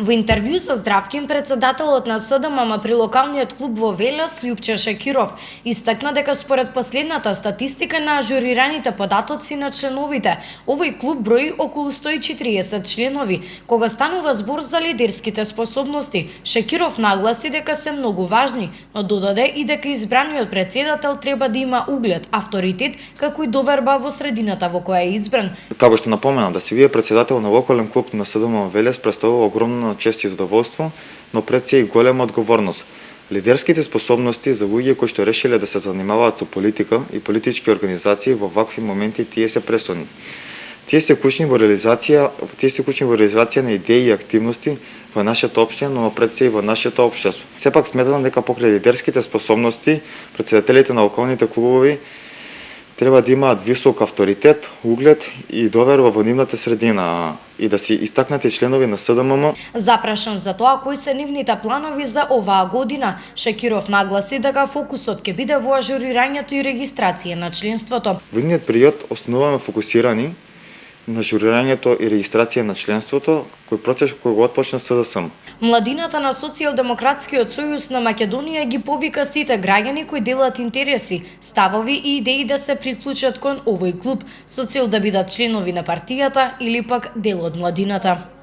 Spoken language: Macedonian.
Во интервју за Здравкин, председателот на СДММ при локалниот клуб во Велес, Лјупче Шекиров, истакна дека според последната статистика на ажурираните податоци на членовите, овој клуб брои околу 140 членови. Кога станува збор за лидерските способности, Шекиров нагласи дека се многу важни, но додаде и дека избраниот председател треба да има углед, авторитет, како и доверба во средината во која е избран. Како што напомена, да се вие председател на локален клуб на СДМ Велес представува огромна чест и задоволство, но пред се и голема одговорност. Лидерските способности за луѓе кои што решиле да се занимаваат со политика и политички организации во вакви моменти тие се пресудни. Тие се клучни во реализација на идеи и активности во нашата општина, но пред се и во нашето општество. Сепак сметам дека покрај лидерските способности председателите на локалните клубови треба да имаат висок авторитет, углед и доверба во нивната средина и да се истакнати членови на СДММ. Запрашан за тоа кои се нивните планови за оваа година, Шекиров нагласи дека фокусот ќе биде во ажурирањето и регистрација на членството. Во идниот период основано фокусирани на ажурирањето и регистрација на членството, кој процес кој го отпочна СДСМ. Младината на Социјалдемократскиот сојуз на Македонија ги повика сите граѓани кои делат интереси, ставови и идеи да се приклучат кон овој клуб, со цел да бидат членови на партијата или пак дел од младината.